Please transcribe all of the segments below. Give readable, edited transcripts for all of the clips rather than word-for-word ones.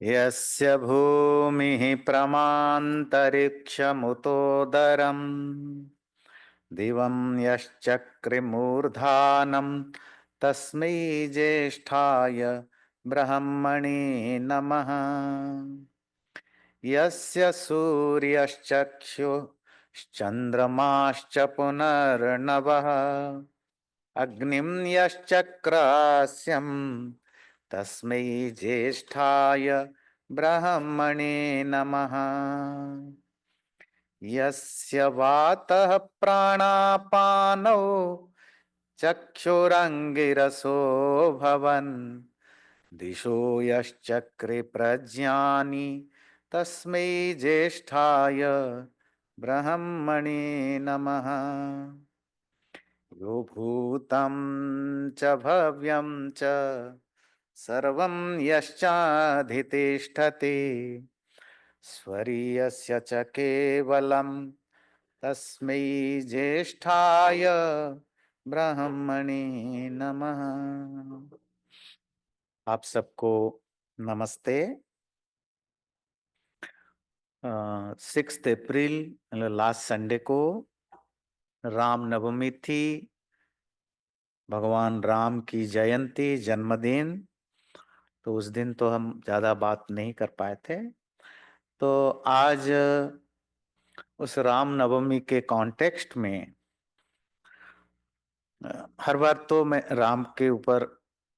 यस्य भूमिः प्रमान्तरिक्षमुतोदरम् दिवं यश्चक्रिमूर्धानं तस्मै ज्येष्ठाय ब्रह्मणे नमः। यस्य सूर्यश्चक्षुश्चन्द्रमाश्च पुनर्नवः अग्निं यश्चक्रास्यं तस्मै ज्येष्ठाय ब्रह्मणे नमः। यस्य वातः प्राणापानौ चक्षुरङ्गिरसो भवन् दिशो यश्चक्रे प्रज्ञानि तस्मै ज्येष्ठाय ब्रह्मणे नमः। यो भूतं च भव्यं च सर्वं यश्चाधितिष्ठति स्वरीयस्य च केवलं तस्मै ज्येष्ठाय ब्रह्मणे नमः। आप सबको नमस्ते। 6 अप्रैल लास्ट संडे को राम नवमी थी, भगवान राम की जयंती, जन्मदिन। तो उस दिन तो हम ज़्यादा बात नहीं कर पाए थे। तो आज उस राम नवमी के कॉन्टेक्स्ट में हर बार तो मैं राम के ऊपर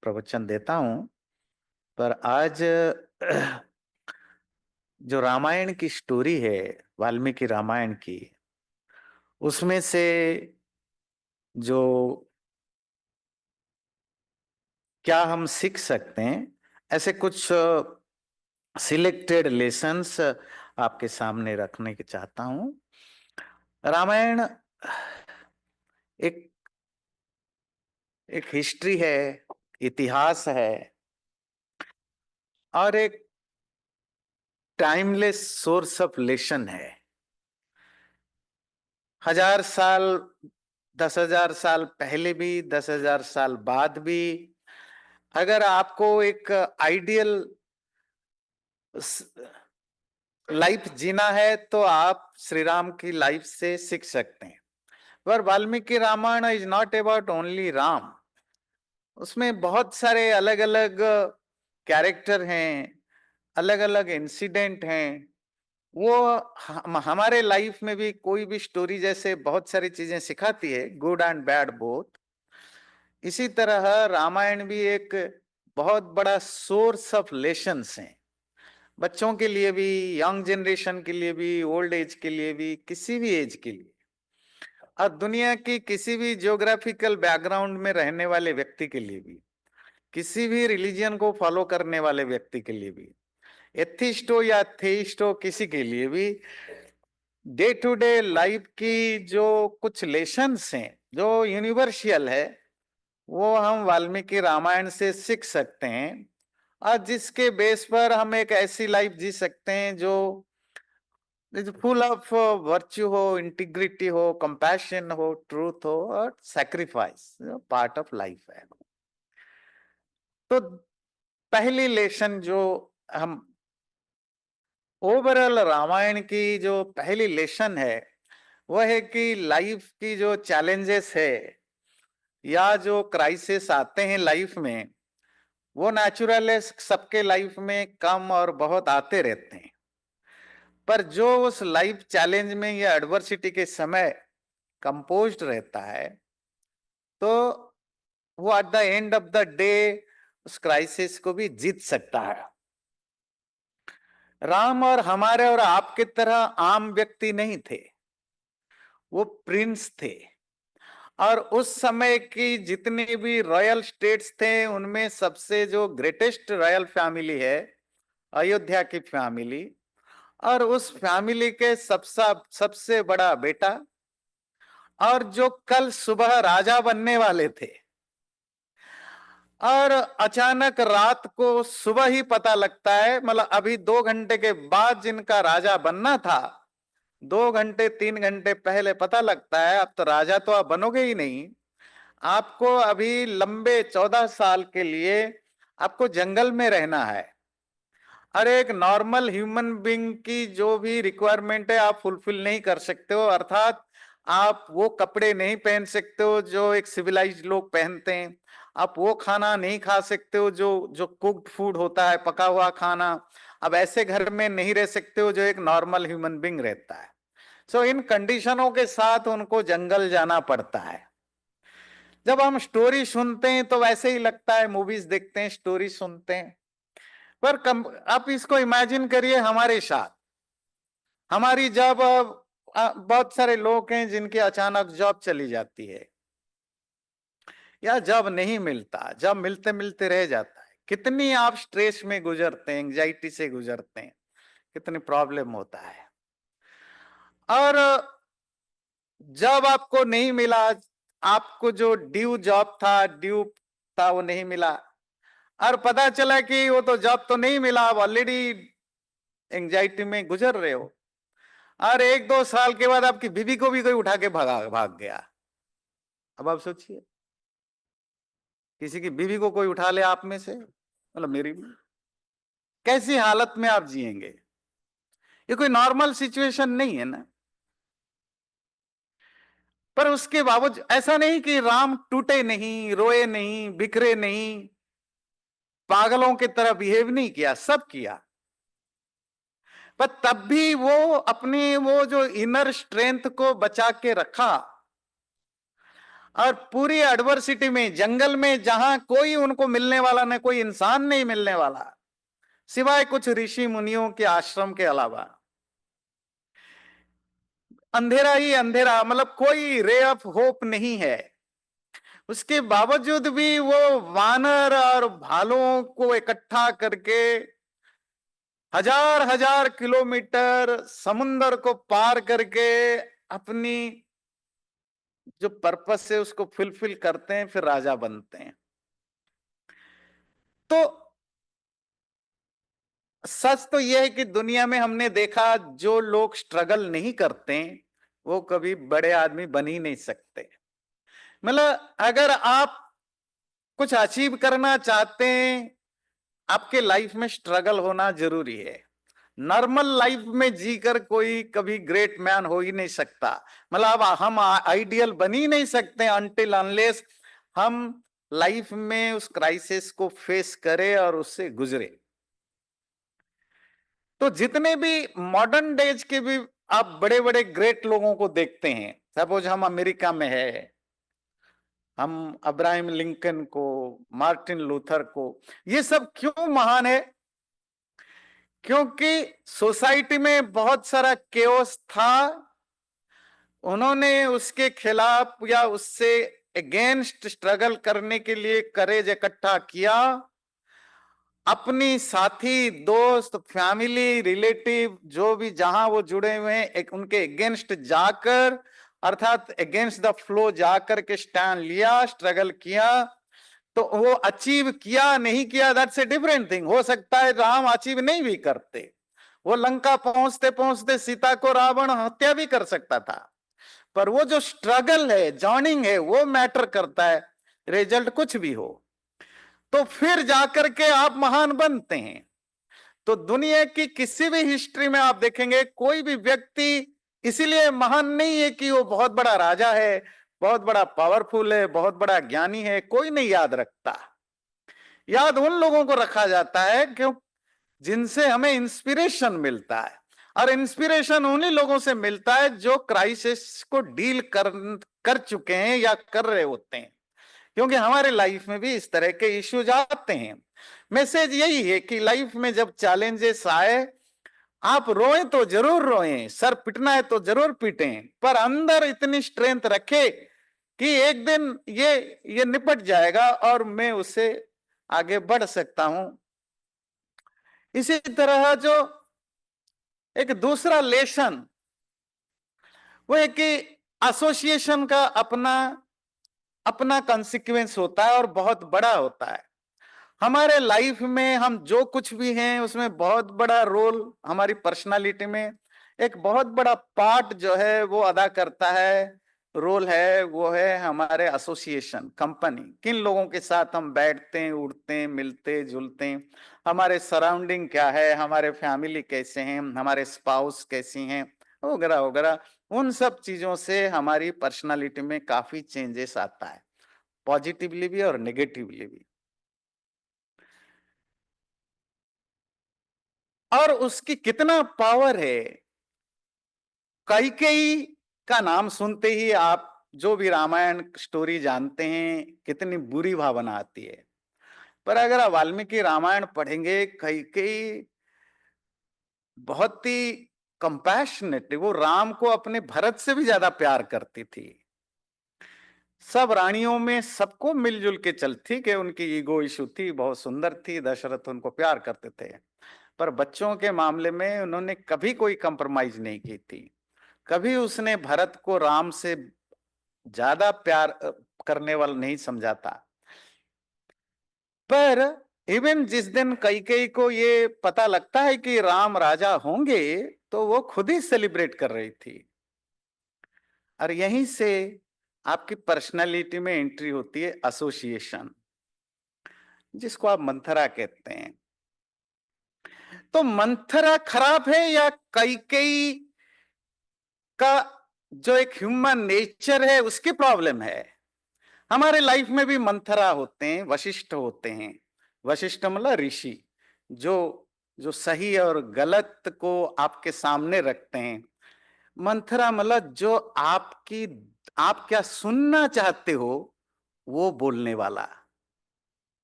प्रवचन देता हूँ, पर आज जो रामायण की स्टोरी है, वाल्मीकि रामायण की, उसमें से जो क्या हम सीख सकते हैं, ऐसे कुछ सिलेक्टेड लेसन्स आपके सामने रखने के चाहता हूं। रामायण एक एक हिस्ट्री है, इतिहास है और एक टाइमलेस सोर्स ऑफ लेसन है। 1000 साल, 10,000 साल पहले भी, 10,000 साल बाद भी, अगर आपको एक आइडियल लाइफ जीना है तो आप श्री राम की लाइफ से सीख सकते हैं। पर Valmiki Ramayan is not about only Ram. उसमें बहुत सारे अलग अलग कैरेक्टर हैं, अलग अलग इंसिडेंट हैं। वो हमारे लाइफ में भी कोई भी स्टोरी जैसे बहुत सारी चीजें सिखाती है, गुड एंड बैड बोथ। इसी तरह रामायण भी एक बहुत बड़ा सोर्स ऑफ लेसन्स है, बच्चों के लिए भी, यंग जनरेशन के लिए भी, ओल्ड एज के लिए भी, किसी भी एज के लिए, और दुनिया की किसी भी जियोग्राफिकल बैकग्राउंड में रहने वाले व्यक्ति के लिए भी, किसी भी रिलीजन को फॉलो करने वाले व्यक्ति के लिए भी, एथिस्ट हो या थेइस्ट हो, किसी के लिए भी डे टू डे लाइफ की जो कुछ लेसन्स हैं, जो यूनिवर्सल है, वो हम वाल्मीकि रामायण से सीख सकते हैं। और जिसके बेस पर हम एक ऐसी लाइफ जी सकते हैं जो फुल ऑफ वर्च्यू हो, इंटीग्रिटी हो, कंपैशन हो, ट्रूथ हो और सैक्रिफाइस पार्ट ऑफ लाइफ है। तो पहली लेसन जो हम ओवरऑल रामायण की जो पहली लेसन है वह है कि लाइफ की जो चैलेंजेस है या जो क्राइसिस आते हैं लाइफ में, वो नेचुरल है, सबके लाइफ में कम और बहुत आते रहते हैं। पर जो उस लाइफ चैलेंज में या एडवर्सिटी के समय कंपोज्ड रहता है, तो वो at the end of the day उस क्राइसिस को भी जीत सकता है। राम और हमारे और आपके तरह आम व्यक्ति नहीं थे, वो प्रिंस थे। और उस समय की जितनी भी रॉयल स्टेट्स थे, उनमें सबसे जो ग्रेटेस्ट रॉयल फैमिली है अयोध्या की फैमिली, और उस फैमिली के सबसे बड़ा बेटा, और जो कल सुबह राजा बनने वाले थे, और अचानक रात को सुबह ही पता लगता है, मतलब अभी 2 घंटे के बाद जिनका राजा बनना था, 2 घंटे 3 घंटे पहले पता लगता है अब तो राजा तो आप बनोगे ही नहीं, आपको अभी लंबे 14 साल के लिए आपको जंगल में रहना है। अरे एक नॉर्मल ह्यूमन बीइंग की जो भी रिक्वायरमेंट है आप फुलफिल नहीं कर सकते हो, अर्थात आप वो कपड़े नहीं पहन सकते हो जो एक सिविलाइज्ड लोग पहनते हैं, आप वो खाना नहीं खा सकते हो जो जो कुक्ड फूड होता है, पका हुआ खाना। अब ऐसे घर में नहीं रह सकते हो जो एक नॉर्मल ह्यूमन बीइंग रहता है। सो इन कंडीशनों के साथ उनको जंगल जाना पड़ता है। जब हम स्टोरी सुनते हैं तो वैसे ही लगता है, मूवीज देखते हैं, स्टोरी सुनते हैं, पर आप इसको इमेजिन करिए हमारे साथ। हमारी जब बहुत सारे लोग हैं जिनकी अचानक जॉब चली जाती है, या जॉब नहीं मिलता, जॉब मिलते मिलते रह जाता है, कितनी आप स्ट्रेस में गुजरते हैं, एंजाइटी से गुजरते हैं, कितनी प्रॉब्लम होता है। और जब आपको नहीं मिला, आपको जो ड्यू जॉब था, ड्यू था, वो नहीं मिला, और पता चला कि वो तो जॉब तो नहीं मिला, आप ऑलरेडी एंजाइटी में गुजर रहे हो, और 1-2 साल के बाद आपकी बीवी को भी कोई उठा के भाग गया। अब आप सोचिए, किसी की बीवी को कोई उठा ले आप में से, मतलब मेरी भी, कैसी हालत में आप जिएंगे? ये कोई नॉर्मल सिचुएशन नहीं है ना। पर उसके बावजूद ऐसा नहीं कि राम टूटे नहीं, रोए नहीं, बिखरे नहीं, पागलों की तरह बिहेव नहीं किया, सब किया, पर तब भी वो अपनी वो जो इनर स्ट्रेंथ को बचा के रखा, और पूरी एडवर्सिटी में, जंगल में जहां कोई उनको मिलने वाला नहीं, कोई इंसान नहीं मिलने वाला सिवाय कुछ ऋषि मुनियों के आश्रम के अलावा, अंधेरा ही अंधेरा, मतलब कोई रे ऑफ होप नहीं है, उसके बावजूद भी वो वानर और भालुओं को इकट्ठा करके 1000-1000 किलोमीटर समुन्दर को पार करके अपनी जो पर्पस है उसको फुलफिल करते हैं, फिर राजा बनते हैं। तो सच तो यह है कि दुनिया में हमने देखा, जो लोग स्ट्रगल नहीं करते वो कभी बड़े आदमी बन ही नहीं सकते। मतलब अगर आप कुछ अचीव करना चाहते हैं, आपके लाइफ में स्ट्रगल होना जरूरी है। नॉर्मल लाइफ में जीकर कोई कभी ग्रेट मैन हो ही नहीं सकता। मतलब हम आइडियल बन ही नहीं सकते अनटिल अनलेस हम लाइफ में उस क्राइसिस को फेस करें और उससे गुजरे। तो जितने भी मॉडर्न डेज के भी आप बड़े बड़े ग्रेट लोगों को देखते हैं, सपोज हम अमेरिका में है, हम अब्राहम लिंकन को, मार्टिन लूथर को, ये सब क्यों महान है? क्योंकि सोसाइटी में बहुत सारा केओस था, उन्होंने उसके खिलाफ या उससे अगेंस्ट स्ट्रगल करने के लिए करेज इकट्ठा किया, अपनी साथी, दोस्त, फैमिली, रिलेटिव जो भी जहां वो जुड़े हुए हैं, एक उनके अगेंस्ट जाकर, अर्थात अगेंस्ट द फ्लो जाकर के स्टैंड लिया, स्ट्रगल किया। तो वो अचीव किया नहीं किया, दैट्स ए डिफरेंट थिंग। हो सकता है राम अचीव नहीं भी करते, वो लंका पहुंचते पहुंचते सीता को रावण हत्या भी कर सकता था, पर वो जो स्ट्रगल है, जॉर्निंग है, वो मैटर करता है, रिजल्ट कुछ भी हो तो फिर जाकर के आप महान बनते हैं। तो दुनिया की किसी भी हिस्ट्री में आप देखेंगे, कोई भी व्यक्ति इसीलिए महान नहीं है कि वो बहुत बड़ा राजा है, बहुत बड़ा पावरफुल है, बहुत बड़ा ज्ञानी है, कोई नहीं याद रखता। याद उन लोगों को रखा जाता है क्यों, जिनसे हमें इंस्पिरेशन मिलता है, और इंस्पिरेशन उन्हीं लोगों से मिलता है जो क्राइसिस को डील कर चुके हैं या कर रहे होते हैं। क्योंकि हमारे लाइफ में भी इस तरह के इश्यूज आते हैं। मैसेज यही है कि लाइफ में जब चैलेंजेस आए, आप रोएं तो जरूर रोएं, सर पिटना है तो जरूर पिटें, पर अंदर इतनी स्ट्रेंथ रखे कि एक दिन ये निपट जाएगा और मैं उससे आगे बढ़ सकता हूं। इसी तरह जो एक दूसरा लेसन वो है कि एसोसिएशन का अपना अपना कॉन्सिक्वेंस होता है और बहुत बड़ा होता है। हमारे लाइफ में हम जो कुछ भी हैं उसमें बहुत बड़ा रोल हमारी पर्सनालिटी में एक बहुत बड़ा पार्ट जो है वो अदा करता है रोल है वो है हमारे एसोसिएशन, कंपनी, किन लोगों के साथ हम बैठते हैं, उठते हैं, मिलते जुलते हैं, हमारे सराउंडिंग क्या है, हमारे फैमिली कैसे हैं, हमारे स्पाउस कैसी हैं, वगैरह वगैरह। उन सब चीजों से हमारी पर्सनालिटी में काफी चेंजेस आता है, पॉजिटिवली भी और नेगेटिवली भी। और उसकी कितना पावर है, कैकेयी का नाम सुनते ही आप जो भी रामायण स्टोरी जानते हैं कितनी बुरी भावना आती है। पर अगर आप वाल्मीकि रामायण पढ़ेंगे, कैकेयी बहुत ही कंपैशनेट, वो राम को अपने भरत से भी ज्यादा प्यार करती थी। सब रानियों में सबको मिलजुल के चलती कि उनकी ईगो इशू थी, बहुत सुंदर थी, दशरथ उनको प्यार करते थे, पर बच्चों के मामले में उन्होंने कभी कोई कंप्रोमाइज नहीं की थी। कभी उसने भरत को राम से ज्यादा प्यार करने वाला नहीं समझा था। पर इवन जिस दिन कैकेयी को ये पता लगता है कि राम राजा होंगे, तो वो खुद ही सेलिब्रेट कर रही थी। और यहीं से आपकी पर्सनालिटी में एंट्री होती है एसोसिएशन, जिसको आप मंथरा कहते हैं। तो मंथरा खराब है या कैकेयी का जो एक ह्यूमन नेचर है उसकी प्रॉब्लम है? हमारे लाइफ में भी मंथरा होते हैं, वशिष्ठ होते हैं। वशिष्ठ मतलब ऋषि, जो जो सही और गलत को आपके सामने रखते हैं। मंथरा मतलब जो आपकी, आप क्या सुनना चाहते हो वो बोलने वाला।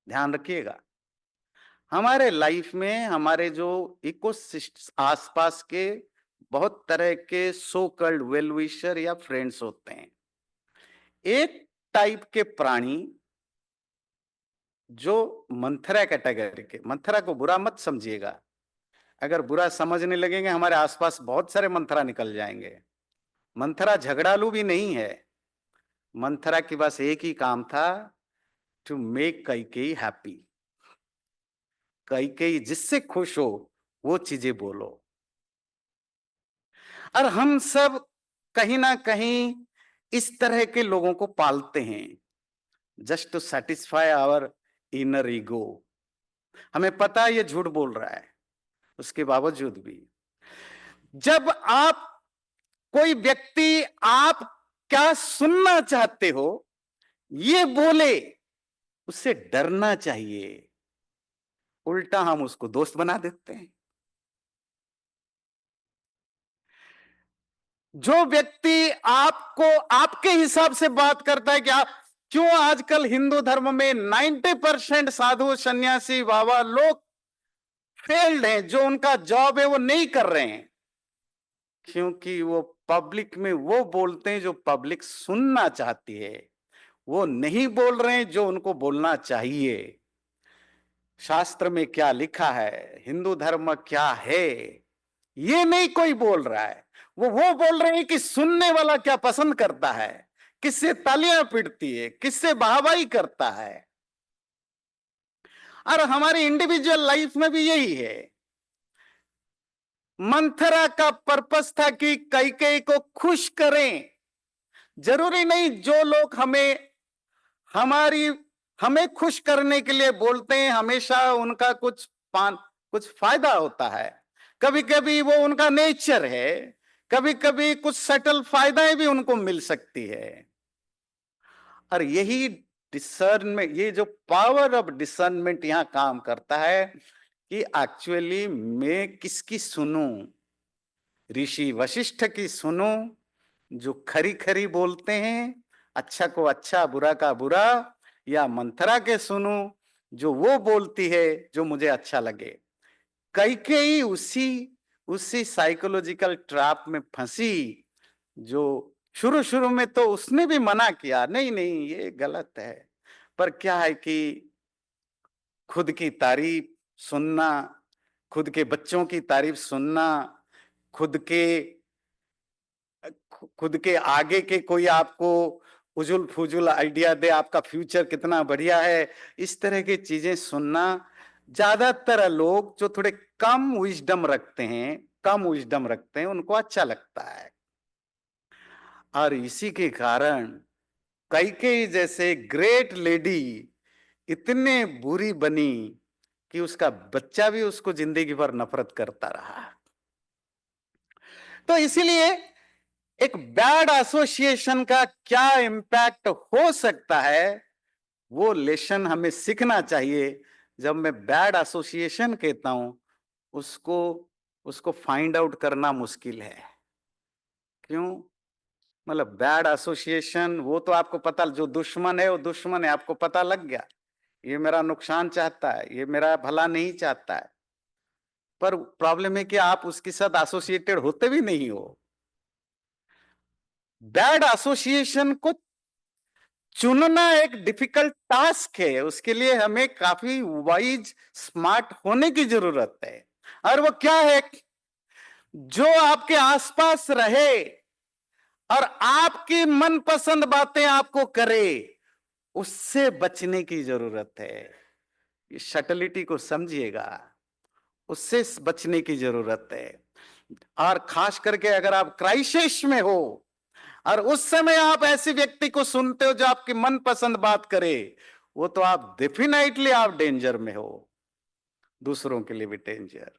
ध्यान रखिएगा, हमारे लाइफ में हमारे जो इकोसिस्टम आसपास के बहुत तरह के सो कल्ड वेल विशर या फ्रेंड्स होते हैं। एक टाइप के प्राणी जो मंथरा कैटेगरी के, मंथरा को बुरा मत समझिएगा, अगर बुरा समझने लगेंगे हमारे आसपास बहुत सारे मंथरा निकल जाएंगे। मंथरा झगड़ालू भी नहीं है, मंथरा की बस एक ही काम था, to make Kaikeyi happy. Kaikeyi जिससे खुश हो वो चीजें बोलो। और हम सब कहीं ना कहीं इस तरह के लोगों को पालते हैं, just to satisfy our inner ego. हमें पता है ये झूठ बोल रहा है, उसके बावजूद भी जब आप, कोई व्यक्ति आप क्या सुनना चाहते हो ये बोले, उससे डरना चाहिए। उल्टा हम उसको दोस्त बना देते हैं। जो व्यक्ति आपको आपके हिसाब से बात करता है कि आप क्यों, आजकल हिंदू धर्म में 90% साधु सन्यासी बाबा लोग फेल्ड हैं, जो उनका जॉब है वो नहीं कर रहे हैं, क्योंकि वो पब्लिक में वो बोलते हैं जो पब्लिक सुनना चाहती है, वो नहीं बोल रहे हैं जो उनको बोलना चाहिए। शास्त्र में क्या लिखा है, हिंदू धर्म क्या है, ये नहीं कोई बोल रहा है। वो बोल रहे हैं कि सुनने वाला क्या पसंद करता है, किससे तालियां पिटती है, किससे वाहवाही करता है। और हमारी इंडिविजुअल लाइफ में भी यही है। मंथरा का पर्पस था कि कैकेयी को खुश करें। जरूरी नहीं जो लोग हमारी हमें खुश करने के लिए बोलते हैं हमेशा उनका कुछ फायदा होता है। कभी कभी वो उनका नेचर है, कभी कभी कुछ सटल फायदाएं भी उनको मिल सकती है। और यही डिसर्नमेंट, ये जो पावर ऑफ डिसर्नमेंट यहां काम करता है कि एक्चुअली मैं किसकी सुनूं। ऋषि वशिष्ठ की सुनो, जो खरी खरी बोलते हैं, अच्छा को अच्छा बुरा का बुरा, या मंथरा के सुनो जो वो बोलती है जो मुझे अच्छा लगे। कैकेयी उसी उसी साइकोलॉजिकल ट्रैप में फंसी, जो शुरू शुरू में तो उसने भी मना किया, नहीं नहीं ये गलत है, पर क्या है कि खुद की तारीफ सुनना, खुद के बच्चों की तारीफ सुनना, खुद के खुद के आगे के कोई आपको उजुल फुजुल आइडिया दे, आपका फ्यूचर कितना बढ़िया है, इस तरह की चीजें सुनना ज्यादातर लोग जो थोड़े कम विजडम रखते हैं उनको अच्छा लगता है। और इसी के कारण कैकेयी जैसे ग्रेट लेडी इतने बुरी बनी कि उसका बच्चा भी उसको जिंदगी भर नफरत करता रहा। तो इसीलिए एक बैड एसोसिएशन का क्या इंपैक्ट हो सकता है, वो लेसन हमें सीखना चाहिए। जब मैं बैड एसोसिएशन कहता हूं, उसको उसको फाइंड आउट करना मुश्किल है। क्यों? मतलब बैड एसोसिएशन, वो तो आपको पता, जो दुश्मन है वो दुश्मन है, आपको पता लग गया, ये मेरा नुकसान चाहता है, ये मेरा भला नहीं चाहता है। पर प्रॉब्लम है कि आप उसके साथ एसोसिएटेड होते भी नहीं हो। बैड एसोसिएशन को चुनना एक डिफिकल्ट टास्क है, उसके लिए हमें काफी वाइज स्मार्ट होने की जरूरत है। और वो क्या है? जो आपके आसपास रहे और आपकी मनपसंद बातें आपको करे, उससे बचने की जरूरत है। ये सटलिटी को समझिएगा, उससे बचने की जरूरत है। और खास करके अगर आप क्राइसिस में हो और उस समय आप ऐसे व्यक्ति को सुनते हो जो आपकी मनपसंद बात करे, वो तो आप डेफिनेटली आप डेंजर में हो, दूसरों के लिए भी डेंजर।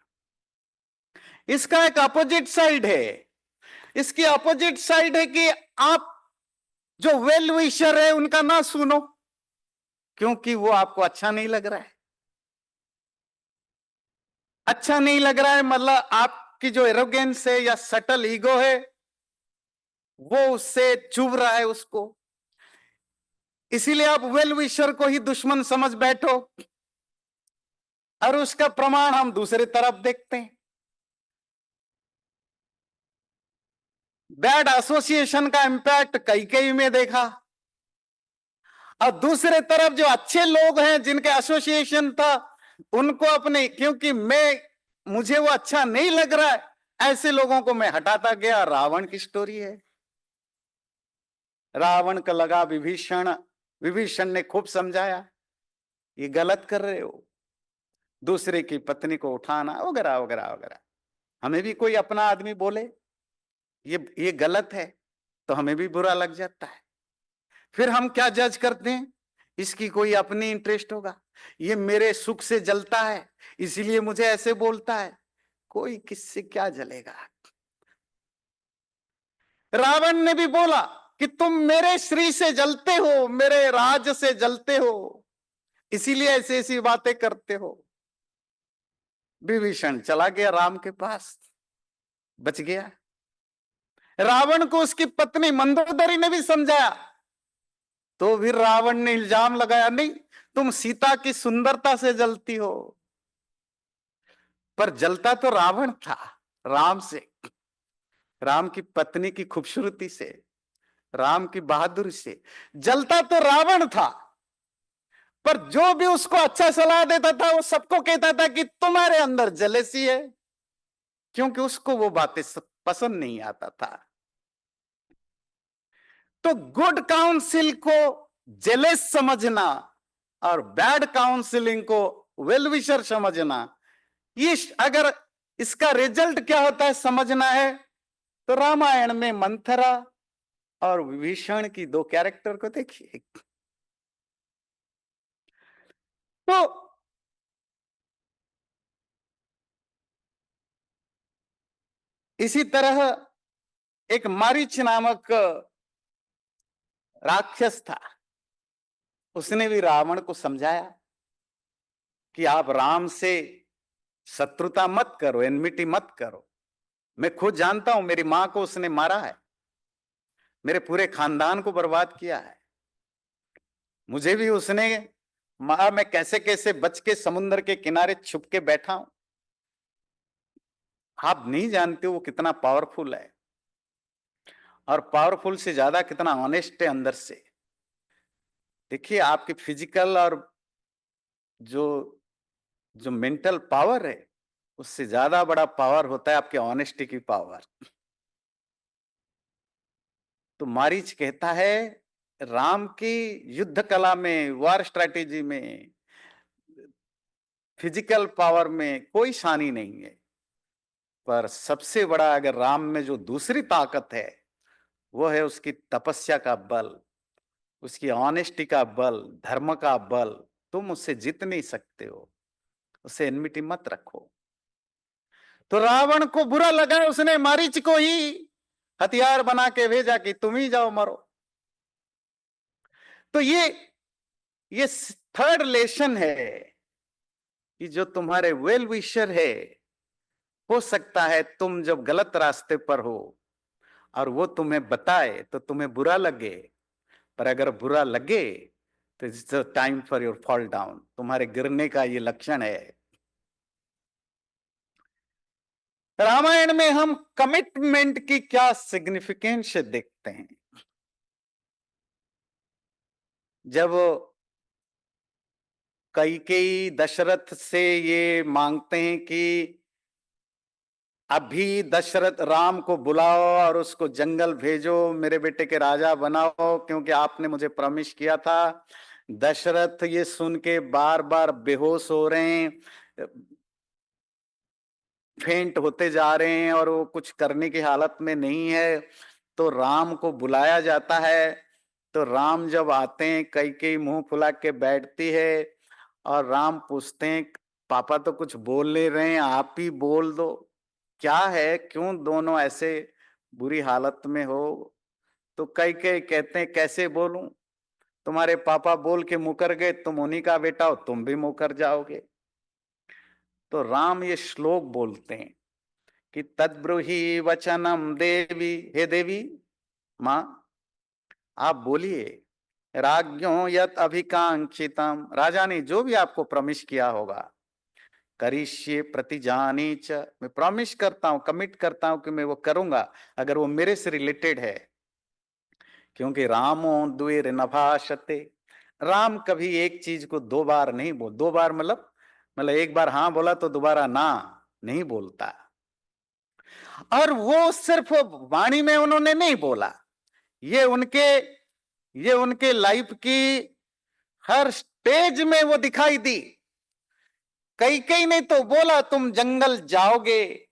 इसका एक अपोजिट साइड है। इसकी अपोजिट साइड है कि आप जो वेल विशर है उनका ना सुनो, क्योंकि वो आपको अच्छा नहीं लग रहा है। अच्छा नहीं लग रहा है मतलब आपकी जो एरोगेंस है या सटल ईगो है, वो उससे चुभ रहा है उसको। इसीलिए आप वेल विशर को ही दुश्मन समझ बैठो, और उसका प्रमाण हम दूसरी तरफ देखते हैं। बैड एसोसिएशन का इंपैक्ट कई में देखा, और दूसरे तरफ जो अच्छे लोग हैं जिनके एसोसिएशन था, उनको अपने, क्योंकि मुझे वो अच्छा नहीं लग रहा है, ऐसे लोगों को मैं हटाता गया। रावण की स्टोरी है। रावण का लगा विभीषण, विभीषण ने खूब समझाया, ये गलत कर रहे हो, दूसरे की पत्नी को उठाना वगैरह वगैरह वगैरह। हमें भी कोई अपना आदमी बोले ये गलत है, तो हमें भी बुरा लग जाता है। फिर हम क्या जज करते हैं, इसकी कोई अपनी इंटरेस्ट होगा, ये मेरे सुख से जलता है इसीलिए मुझे ऐसे बोलता है। कोई किससे क्या जलेगा। रावण ने भी बोला कि तुम मेरे श्री से जलते हो, मेरे राज से जलते हो, इसीलिए ऐसी ऐसी बातें करते हो। विभीषण चला गया राम के पास, बच गया। रावण को उसकी पत्नी मंदोदरी ने भी समझाया, तो भी रावण ने इल्जाम लगाया, नहीं तुम सीता की सुंदरता से जलती हो। पर जलता तो रावण था राम से, राम की पत्नी की खूबसूरती से, राम की बहादुरी से। जलता तो रावण था, पर जो भी उसको अच्छा सलाह देता था वो सबको कहता था कि तुम्हारे अंदर जलेसी है, क्योंकि उसको वो बातें पसंद नहीं आता था। तो गुड काउंसिल को जेलेस समझना और बैड काउंसिलिंग को वेल विशर समझना, ये अगर इसका रिजल्ट क्या होता है समझना है, तो रामायण में मंथरा और विभीषण की दो कैरेक्टर को देखिए। तो इसी तरह एक मारीच नामक राक्षस था, उसने भी रावण को समझाया कि आप राम से शत्रुता मत करो, एनमिटी मत करो। मैं खुद जानता हूं, मेरी मां को उसने मारा है, मेरे पूरे खानदान को बर्बाद किया है। मुझे भी उसने मारा, मैं कैसे कैसे बच के समुद्र के किनारे छुप के बैठा हूं। आप नहीं जानते वो कितना पावरफुल है, और पावरफुल से ज्यादा कितना ऑनेस्ट है अंदर से। देखिए, आपकी फिजिकल और जो जो मेंटल पावर है, उससे ज्यादा बड़ा पावर होता है आपके ऑनेस्टी की पावर। तो मारीच कहता है, राम की युद्ध कला में, वार स्ट्रेटेजी में, फिजिकल पावर में कोई शानी नहीं है, पर सबसे बड़ा अगर राम में जो दूसरी ताकत है, वो है उसकी तपस्या का बल, उसकी ऑनेस्टी का बल, धर्म का बल। तुम उससे जीत नहीं सकते हो, उससे एनमिटी मत रखो। तो रावण को बुरा लगा, उसने मारीच को ही हथियार बना के भेजा कि तुम ही जाओ मरो। तो ये थर्ड लेसन है कि जो तुम्हारे वेल विशर है, हो सकता है तुम जब गलत रास्ते पर हो और वो तुम्हें बताए तो तुम्हें बुरा लगे, पर अगर बुरा लगे तो it's time for your fall down, तुम्हारे गिरने का ये लक्षण है। रामायण में हम कमिटमेंट की क्या सिग्निफिकेंस देखते हैं। जब कैकेयी दशरथ से ये मांगते हैं कि अभी दशरथ राम को बुलाओ और उसको जंगल भेजो, मेरे बेटे के राजा बनाओ, क्योंकि आपने मुझे प्रॉमिस किया था। दशरथ ये सुन के बार बार बेहोश हो रहे हैं, फेंट होते जा रहे हैं और वो कुछ करने की हालत में नहीं है। तो राम को बुलाया जाता है। तो राम जब आते हैं, कई मुंह फुला के बैठती है और राम पूछते हैं, पापा तो कुछ बोल नहीं रहे हैं, आप ही बोल दो, क्या है, क्यों दोनों ऐसे बुरी हालत में हो। तो कई कहते हैं, कैसे बोलूं, तुम्हारे पापा बोल के मुकर गए, तुम उन्हीं का बेटा हो, तुम भी मुकर जाओगे। तो राम ये श्लोक बोलते हैं कि तद्ब्रूहि वचनम देवी, हे देवी मां, आप बोलिए, राज्ञो यत अभिकांक्षितम, राजा ने जो भी आपको प्रॉमिस किया होगा, करिष्ये प्रतिजानी च, मैं प्रॉमिस करता हूं, कमिट करता हूं कि मैं वो करूंगा अगर वो मेरे से रिलेटेड है। क्योंकि रामो द्विर न भाषते, राम कभी एक चीज को दो बार नहीं बोल, दो बार मतलब एक बार हाँ बोला तो दोबारा ना नहीं बोलता। और वो सिर्फ वाणी में उन्होंने नहीं बोला, ये उनके ये उनके लाइफ की हर स्टेज में वो दिखाई दी। कई कई ने तो बोला तुम जंगल जाओगे,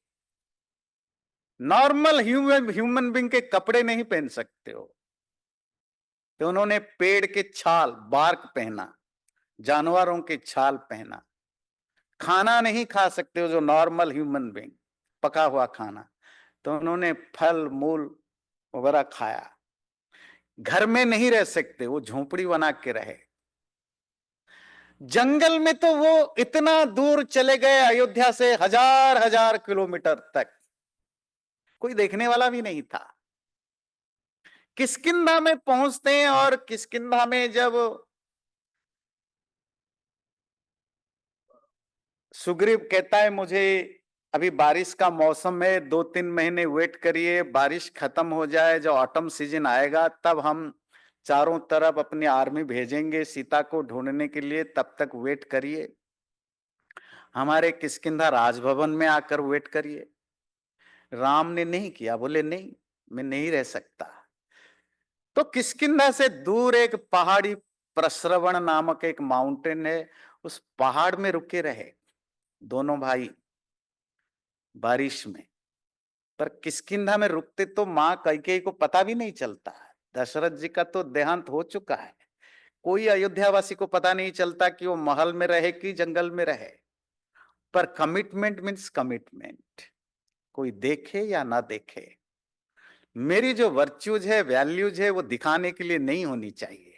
नॉर्मल ह्यूमन बींग के कपड़े नहीं पहन सकते हो। तो उन्होंने पेड़ के छाल, बार्क पहना, जानवरों के छाल पहना। खाना नहीं खा सकते हो जो नॉर्मल ह्यूमन बींग, पका हुआ खाना, तो उन्होंने फल मूल वगैरह खाया। घर में नहीं रह सकते, वो झोपड़ी बना के रहे। जंगल में तो वो इतना दूर चले गए, अयोध्या से हजार हजार किलोमीटर तक, कोई देखने वाला भी नहीं था। किष्किंधा में पहुंचते हैं और किष्किंधा में जब सुग्रीव कहता है मुझे अभी बारिश का मौसम है, 2-3 महीने वेट करिए, बारिश खत्म हो जाए, जब ऑटम सीजन आएगा तब हम चारों तरफ अपनी आर्मी भेजेंगे सीता को ढूंढने के लिए, तब तक वेट करिए, हमारे किष्किंधा राजभवन में आकर वेट करिए। राम ने नहीं किया, बोले नहीं, मैं नहीं रह सकता। तो किष्किंधा से दूर एक पहाड़ी, प्रस्रवण नामक एक माउंटेन है, उस पहाड़ में रुके रहे दोनों भाई बारिश में। पर किष्किंधा में रुकते तो मां कैकेयी को पता भी नहीं चलता। दशरथ जी का तो देहांत हो चुका है, कोई अयोध्यावासी को पता नहीं चलता कि वो महल में रहे कि जंगल में रहे। पर कमिटमेंट मीन्स कमिटमेंट, कोई देखे या ना देखे, मेरी जो वर्च्यूज है, वैल्यूज है, वो दिखाने के लिए नहीं होनी चाहिए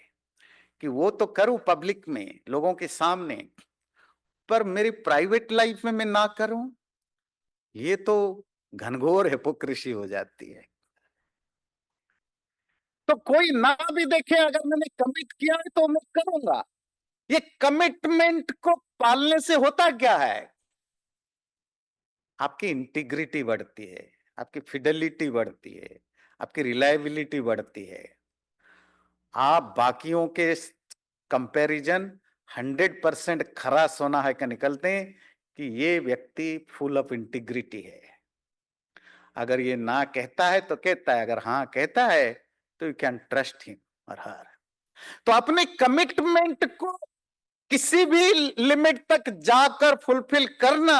कि वो तो करूं पब्लिक में, लोगों के सामने, पर मेरी प्राइवेट लाइफ में मैं ना करूं, ये तो घनघोर हिपोक्रेसी हो जाती है। तो कोई ना भी देखे, अगर मैंने कमिट किया है तो मैं करूंगा। ये कमिटमेंट को पालने से होता क्या है, आपकी इंटीग्रिटी बढ़ती है, आपकी फिडेलिटी बढ़ती है, आपकी रिलायबिलिटी बढ़ती है। आप बाकियों के कंपैरिजन 100% खरा सोना है का निकलते हैं कि ये व्यक्ति फुल ऑफ इंटीग्रिटी है। अगर ये ना कहता है तो कहता है, अगर हाँ कहता है तो यू कैन ट्रस्ट हिम और हर। तो अपने कमिटमेंट को किसी भी लिमिट तक जाकर फुलफिल करना,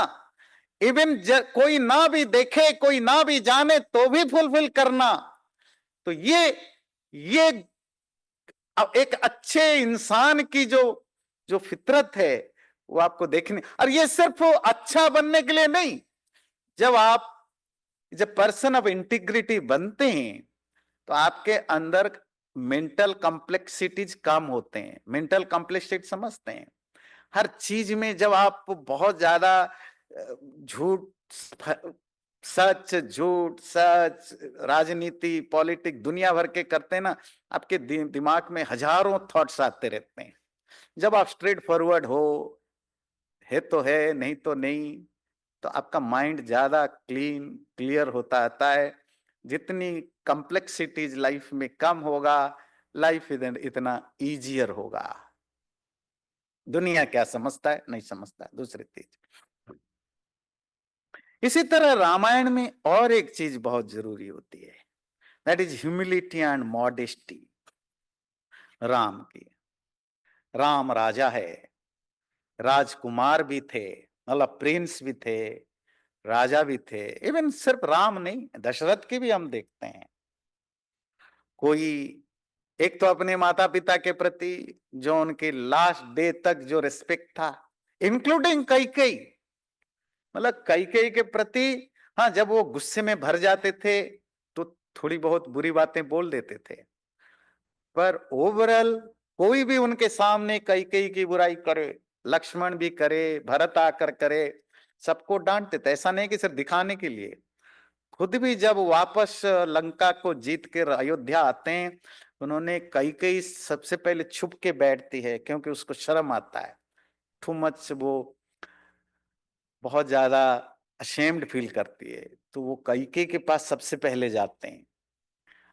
इवन कोई ना भी देखे, कोई ना भी जाने तो भी फुलफिल करना, तो ये अब एक अच्छे इंसान की जो जो फितरत है वो आपको देखने, और ये सिर्फ अच्छा बनने के लिए नहीं, जब पर्सन ऑफ इंटीग्रिटी बनते हैं तो आपके अंदर मेंटल कॉम्प्लेक्सिटीज कम होते हैं। मेंटल कॉम्प्लेक्सिटी समझते हैं? हर चीज में जब आप बहुत ज्यादा झूठ, सच झूठ सच, राजनीति पॉलिटिक दुनिया भर के करते हैं ना, आपके दिमाग में हजारों थॉट्स आते रहते हैं। जब आप स्ट्रेट फॉरवर्ड हो, है तो है नहीं तो नहीं, तो आपका माइंड ज्यादा क्लियर होता आता है। जितनी कॉम्प्लेक्सिटीज लाइफ में कम होगा, लाइफ इतना इजियर होगा। दुनिया क्या समझता है, नहीं समझता है, दूसरी चीज। इसी तरह रामायण में और एक चीज बहुत जरूरी होती है, that is humility and modesty. Ram की, राम राजा है, राजकुमार भी थे, मतलब प्रिंस भी थे, राजा भी थे। इवन सिर्फ राम नहीं, दशरथ की भी हम देखते हैं। कोई एक तो अपने माता पिता के प्रति जो उनके लास्ट डे तक जो रिस्पेक्ट था, इंक्लूडिंग कैकेयी, मतलब कैकेयी के प्रति, हाँ जब वो गुस्से में भर जाते थे तो थोड़ी बहुत बुरी बातें बोल देते थे, पर ओवरऑल कोई भी उनके सामने कैकेयी की बुराई करे, लक्ष्मण भी करे, भरत आकर करे, सबको डांटते थे। ऐसा नहीं कि सिर्फ दिखाने के लिए, खुद भी जब वापस लंका को जीत कर अयोध्या आते हैं, उन्होंने कैकेयी सबसे पहले छुप के बैठती है क्योंकि उसको शर्म आता है, टू मच, वो बहुत ज्यादा अशेम्ड फील करती है, तो वो कैकेयी के पास सबसे पहले जाते हैं।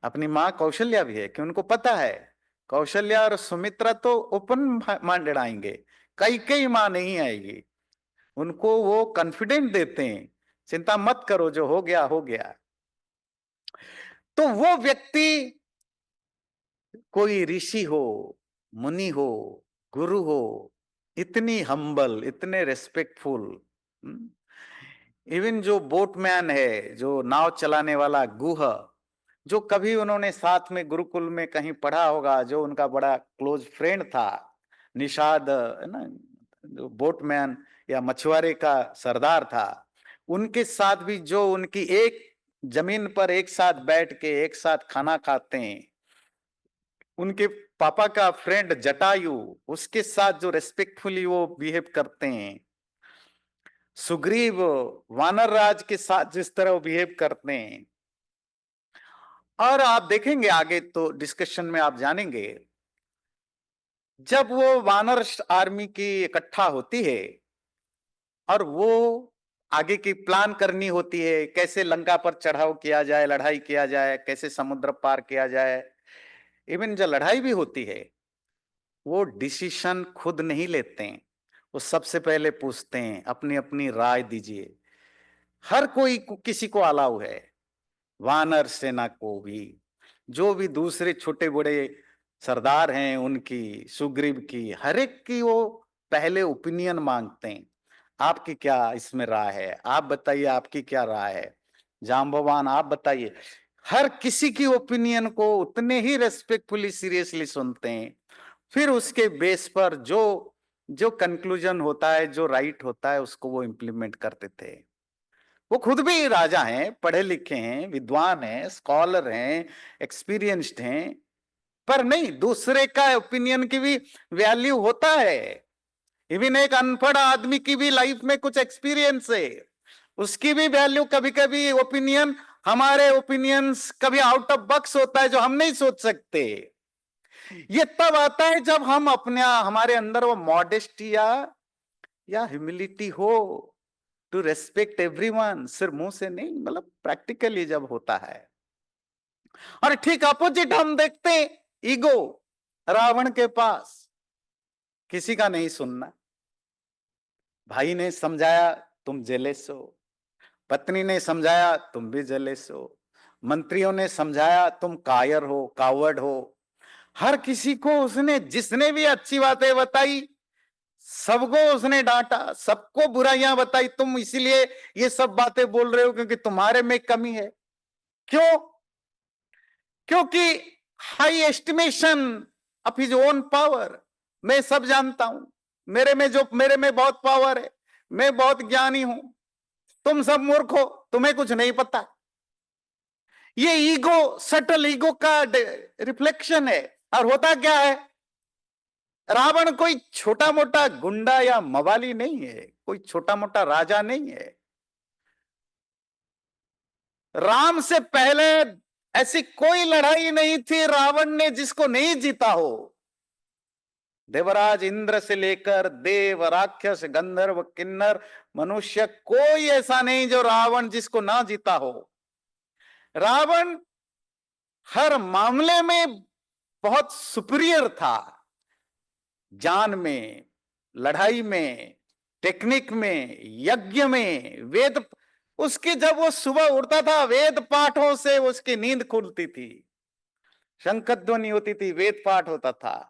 अपनी माँ कौशल्या भी है कि उनको पता है कौशल्या और सुमित्रा तो ओपन माइंडेड आएंगे, कैकेयी माँ नहीं आएगी। उनको वो कॉन्फिडेंट देते हैं, चिंता मत करो, जो हो गया हो गया। तो वो व्यक्ति, कोई ऋषि हो, मुनि हो, गुरु हो, इतनी हम्बल, इतने रेस्पेक्टफुल। इवन जो बोटमैन है, जो नाव चलाने वाला गुह, जो कभी उन्होंने साथ में गुरुकुल में कहीं पढ़ा होगा, जो उनका बड़ा क्लोज फ्रेंड था, निषाद है ना, जो बोटमैन या मछुआरे का सरदार था, उनके साथ भी जो उनकी एक जमीन पर एक साथ बैठ के एक साथ खाना खाते हैं, उनके पापा का फ्रेंड जटायु, उसके साथ जो रेस्पेक्टफुली वो बिहेव करते हैं, सुग्रीव वानर राज के साथ जिस तरह वो बिहेव करते हैं, और आप देखेंगे आगे तो डिस्कशन में आप जानेंगे, जब वो वानर आर्मी की इकट्ठा होती है और वो आगे की प्लान करनी होती है, कैसे लंका पर चढ़ाव किया जाए, लड़ाई किया जाए, कैसे समुद्र पार किया जाए, इवन जो लड़ाई भी होती है, वो डिसीजन खुद नहीं लेते हैं, वो सबसे पहले पूछते हैं अपनी अपनी राय दीजिए। हर कोई किसी को अलाउ है, वानर सेना को भी, जो भी दूसरे छोटे बड़े सरदार हैं उनकी, सुग्रीव की, हर एक की वो पहले ओपिनियन मांगते हैं। आपकी क्या इसमें राय है, आप बताइए आपकी क्या राय है, जाम्बवान आप बताइए। हर किसी की ओपिनियन को उतने ही रेस्पेक्टफुली सीरियसली सुनते हैं, फिर उसके बेस पर जो जो कंक्लूजन होता है, जो राइट होता है, उसको वो इंप्लीमेंट करते थे। वो खुद भी राजा हैं, पढ़े लिखे हैं, विद्वान हैं, स्कॉलर हैं, एक्सपीरियंस्ड हैं, पर नहीं, दूसरे का ओपिनियन की भी वैल्यू होता है। इवन एक अनपढ़ आदमी की भी लाइफ में कुछ एक्सपीरियंस है, उसकी भी वैल्यू, कभी कभी ओपिनियन, हमारे ओपिनियंस कभी आउट ऑफ बॉक्स होता है जो हम नहीं सोच सकते। ये तब आता है जब हम अपने हमारे अंदर वो मॉडेस्टी या ह्यूमिलिटी हो, टू रेस्पेक्ट एवरीवन, सिर्फ मुंह से नहीं, मतलब प्रैक्टिकली जब होता है। और ठीक अपोजिट हम देखते हैं, ईगो, रावण के पास किसी का नहीं सुनना। भाई ने समझाया तुम जेलेस हो, पत्नी ने समझाया तुम भी जेलेस हो, मंत्रियों ने समझाया तुम कायर हो, कावर्ड हो। हर किसी को उसने, जिसने भी अच्छी बातें बताई, सबको उसने डांटा, सबको बुराइयां बताई, तुम इसीलिए ये सब बातें बोल रहे हो क्योंकि तुम्हारे में कमी है। क्यों? क्योंकि high estimation of his own power, मैं सब जानता हूं, मेरे में बहुत पावर है, मैं बहुत ज्ञानी हूं, तुम सब मूर्ख हो, तुम्हें कुछ नहीं पता। ये ईगो, सटल ईगो का रिफ्लेक्शन है। और होता क्या है, रावण कोई छोटा मोटा गुंडा या मवाली नहीं है, कोई छोटा मोटा राजा नहीं है। राम से पहले ऐसी कोई लड़ाई नहीं थी रावण ने जिसको नहीं जीता हो। देवराज इंद्र से लेकर देव, राक्षस, गंधर्व, किन्नर, मनुष्य, कोई ऐसा नहीं जो रावण जिसको ना जीता हो। रावण हर मामले में बहुत सुपीरियर था, जान में, लड़ाई में, टेक्निक में, यज्ञ में, वेद। उसकी जब वो सुबह उठता था, वेद पाठों से उसकी नींद खुलती थी, शंखध्वनि होती थी, वेद पाठ होता था।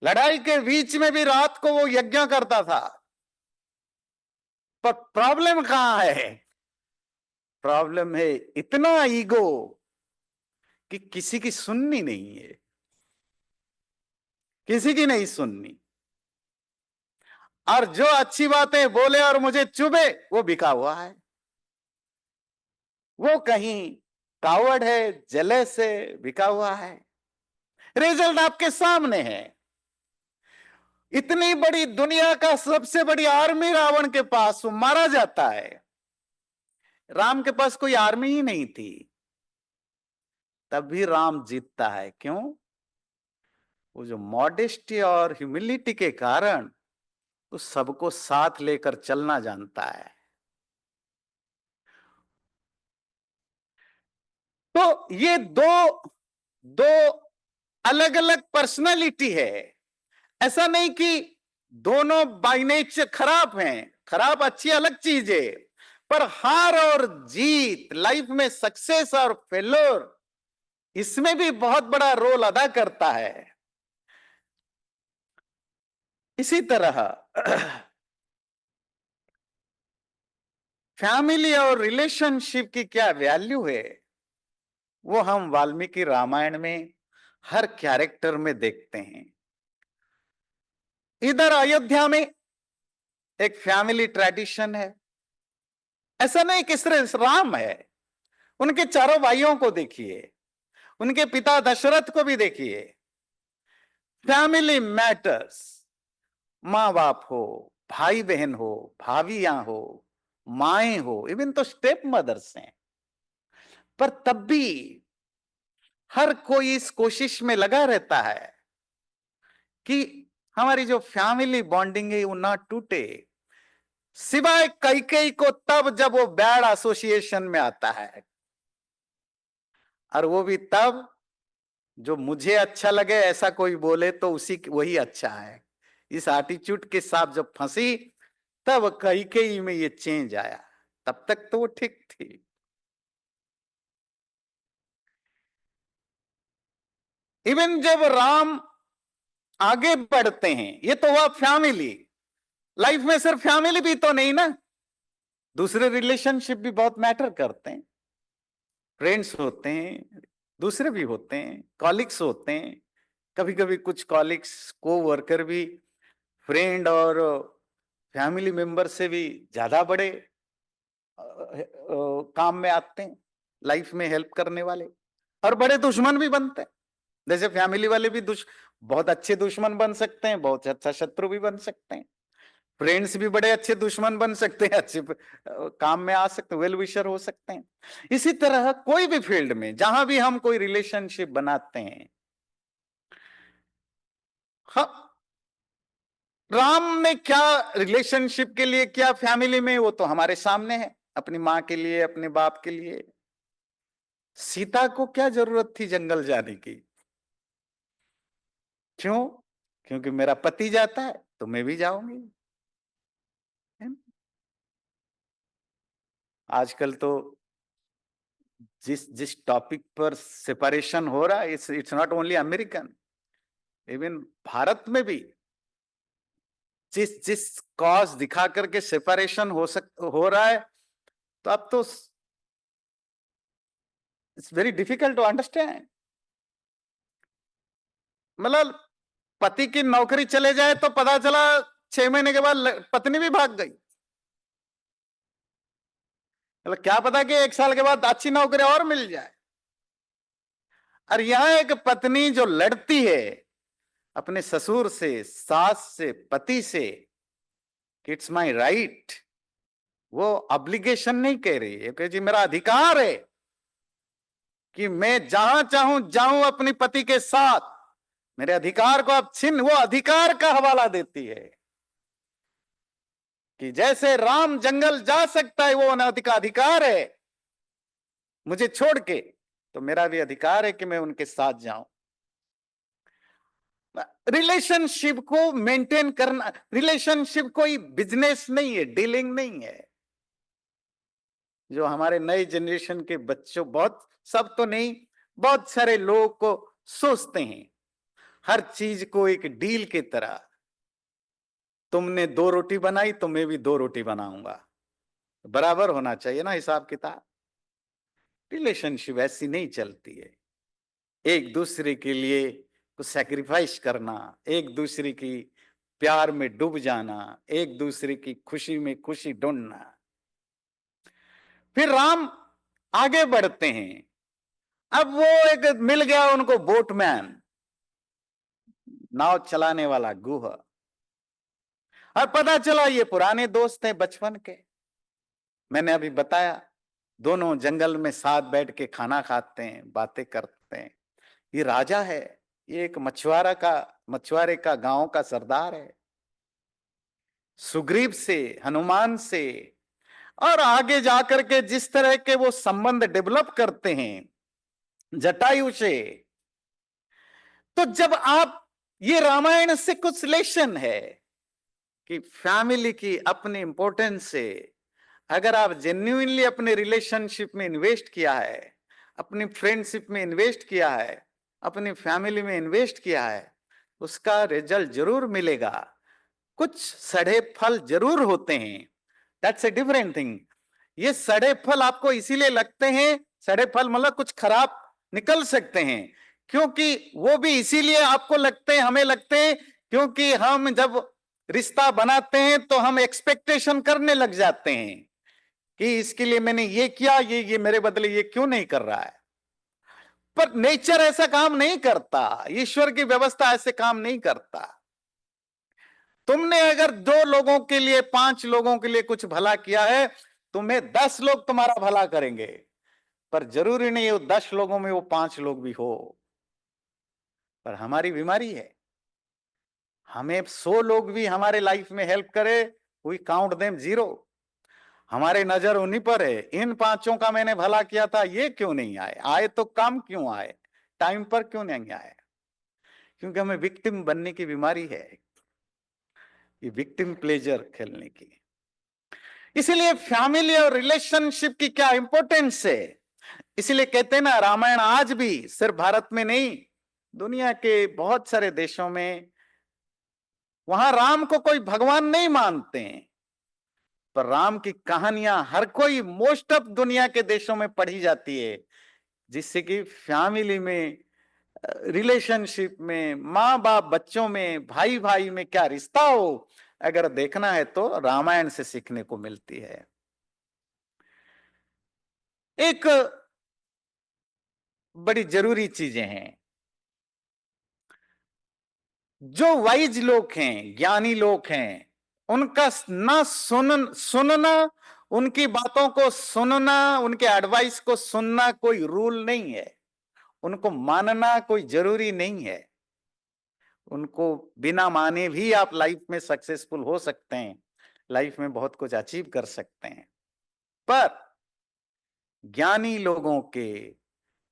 लड़ाई के बीच में भी रात को वो यज्ञ करता था। पर प्रॉब्लम कहां है, प्रॉब्लम है इतना ईगो कि किसी की सुननी नहीं है, किसी की नहीं सुननी। और जो अच्छी बातें बोले और मुझे चुभे वो बिका हुआ है, वो कहीं कावड़ है, जले से बिका हुआ है। रिजल्ट आपके सामने है। इतनी बड़ी दुनिया का सबसे बड़ी आर्मी रावण के पास, वो मारा जाता है। राम के पास कोई आर्मी ही नहीं थी, तब भी राम जीतता है। क्यों? वो जो मॉडेस्टी और ह्यूमिलिटी के कारण वो सबको साथ लेकर चलना जानता है। तो ये दो दो अलग अलग पर्सनालिटी है। ऐसा नहीं कि दोनों बाय नेचर खराब हैं, खराब अच्छी अलग चीज है। पर हार और जीत, लाइफ में सक्सेस और फेल्योर, इसमें भी बहुत बड़ा रोल अदा करता है। इसी तरह फैमिली और रिलेशनशिप की क्या वैल्यू है, वो हम वाल्मीकि रामायण में हर कैरेक्टर में देखते हैं। इधर अयोध्या में एक फैमिली ट्रेडिशन है। ऐसा नहीं कि सिर्फ राम है, उनके चारों भाइयों को देखिए, उनके पिता दशरथ को भी देखिए। फैमिली मैटर्स, माँ बाप हो, भाई बहन हो, भाभियां हो, माएं हो, इवन तो स्टेप मदर्स हैं। पर तब भी हर कोई इस कोशिश में लगा रहता है कि हमारी जो फैमिली बॉन्डिंग है वो ना टूटे, सिवाय कैकेयी को तब जब वो बैड एसोसिएशन में आता है। और वो भी तब जो मुझे अच्छा लगे ऐसा कोई बोले तो उसी वही अच्छा है। इस एटीट्यूड के साथ जब फंसी, तब कैकेयी में ये चेंज आया। तब तक तो वो ठीक थी। इवन जब राम आगे बढ़ते हैं, ये तो हुआ फैमिली। लाइफ में सिर्फ फैमिली भी तो नहीं ना, दूसरे रिलेशनशिप भी बहुत मैटर करते हैं। फ्रेंड्स होते हैं, दूसरे भी होते हैं, कॉलिग्स होते हैं। कभी कभी कुछ कॉलिग्स, को वर्कर भी फ्रेंड और फैमिली मेंबर से भी ज्यादा बड़े काम में आते हैं, लाइफ में हेल्प करने वाले। और बड़े दुश्मन भी बनते हैं। जैसे फैमिली वाले भी बहुत अच्छे दुश्मन बन सकते हैं, बहुत अच्छा शत्रु भी बन सकते हैं। फ्रेंड्स भी बड़े अच्छे दुश्मन बन सकते हैं, अच्छे काम में आ सकते हैं, वेल विशर हो सकते हैं। इसी तरह कोई भी फील्ड में जहां भी हम कोई रिलेशनशिप बनाते हैं, हाँ, राम ने क्या रिलेशनशिप के लिए किया फैमिली में, वो तो हमारे सामने है। अपनी माँ के लिए, अपने बाप के लिए। सीता को क्या जरूरत थी जंगल जाने की? क्यों? क्योंकि मेरा पति जाता है तो मैं भी जाऊंगी। है ना? आजकल तो जिस जिस टॉपिक पर सेपरेशन हो रहा है, it's not only American, even Bharat में भी जिस जिस कॉज दिखा करके सेपरेशन हो रहा है, तो अब तो it's very difficult to understand. मतलब पति की नौकरी चले जाए तो पता चला 6 महीने के बाद पत्नी भी भाग गई। मतलब क्या पता कि 1 साल के बाद अच्छी नौकरी और मिल जाए। और यहां एक पत्नी जो लड़ती है अपने ससुर से, सास से, पति से, इट्स माई राइट, वो ऑब्लिगेशन नहीं कह रही है कि जी मेरा अधिकार है कि मैं जहां चाहूं जाऊं अपनी पति के साथ, मेरे अधिकार को आप छीन, वो अधिकार का हवाला देती है कि जैसे राम जंगल जा सकता है, वो अनधिक का अधिकार है मुझे छोड़ के, तो मेरा भी अधिकार है कि मैं उनके साथ जाऊं। रिलेशनशिप को मेंटेन करना, रिलेशनशिप कोई बिजनेस नहीं है, डीलिंग नहीं है। जो हमारे नए जनरेशन के बच्चों, बहुत, सब तो नहीं, बहुत सारे लोग को सोचते हैं हर चीज को एक डील की तरह। तुमने 2 रोटी बनाई तो मैं भी 2 रोटी बनाऊंगा, बराबर होना चाहिए ना हिसाब किताब। रिलेशनशिप ऐसी नहीं चलती है। एक दूसरे के लिए कुछ सैक्रिफाइस करना, एक दूसरे की प्यार में डूब जाना, एक दूसरे की खुशी में खुशी ढूंढना। फिर राम आगे बढ़ते हैं। अब वो एक मिल गया उनको बोटमैन, नाव चलाने वाला गुह, और पता चला ये पुराने दोस्त हैं बचपन के। मैंने अभी बताया, दोनों जंगल में साथ बैठ के खाना खाते हैं, बातें करते हैं। ये राजा है, ये एक मछुआरे का गांव का सरदार है। सुग्रीव से, हनुमान से, और आगे जाकर के जिस तरह के वो संबंध डेवलप करते हैं जटायु से, तो जब आप, ये रामायण से कुछ लेसन है कि फैमिली की अपनी इंपॉर्टेंस से, अगर आप जेन्युइनली अपने रिलेशनशिप में इन्वेस्ट किया है, अपनी फ्रेंडशिप में इन्वेस्ट किया है, अपनी फैमिली में इन्वेस्ट किया है, उसका रिजल्ट जरूर मिलेगा। कुछ सड़े फल जरूर होते हैं, दैट्स ए डिफरेंट थिंग। ये सड़े फल आपको इसीलिए लगते हैं, सड़े फल मतलब कुछ खराब निकल सकते हैं, क्योंकि वो भी इसीलिए आपको लगते हैं, हमें लगते हैं, क्योंकि हम जब रिश्ता बनाते हैं तो हम एक्सपेक्टेशन करने लग जाते हैं कि इसके लिए मैंने ये किया, ये मेरे बदले ये क्यों नहीं कर रहा है। पर नेचर ऐसा काम नहीं करता, ईश्वर की व्यवस्था ऐसे काम नहीं करता। तुमने अगर 2 लोगों के लिए, 5 लोगों के लिए कुछ भला किया है, तुम्हें 10 लोग तुम्हारा भला करेंगे, पर जरूरी नहीं वो 10 लोगों में वो 5 लोग भी हो। पर हमारी बीमारी है, हमें 100 लोग भी हमारे लाइफ में हेल्प करे, वी काउंट देम 0। हमारे नजर उन्हीं पर है, इन 5 का मैंने भला किया था, ये क्यों नहीं आए, आए तो कम क्यों आए, टाइम पर क्यों नहीं आए। क्योंकि हमें विक्टिम बनने की बीमारी है, ये विक्टिम प्लेजर खेलने की। इसीलिए फैमिली और रिलेशनशिप की क्या इंपॉर्टेंस है। इसीलिए कहते हैं ना, रामायण आज भी सिर्फ भारत में नहीं, दुनिया के बहुत सारे देशों में, वहां राम को कोई भगवान नहीं मानते हैं, पर राम की कहानियां हर कोई, मोस्ट ऑफ दुनिया के देशों में पढ़ी जाती है, जिससे कि फैमिली में, रिलेशनशिप में, माँ बाप बच्चों में, भाई भाई में क्या रिश्ता हो, अगर देखना है तो रामायण से सीखने को मिलती है। एक बड़ी जरूरी चीजें हैं, जो वाइज लोग हैं, ज्ञानी लोग हैं, उनका ना सुनना, उनकी बातों को सुनना, उनके एडवाइस को सुनना कोई रूल नहीं है, उनको मानना कोई जरूरी नहीं है। उनको बिना माने भी आप लाइफ में सक्सेसफुल हो सकते हैं, लाइफ में बहुत कुछ अचीव कर सकते हैं। पर ज्ञानी लोगों के,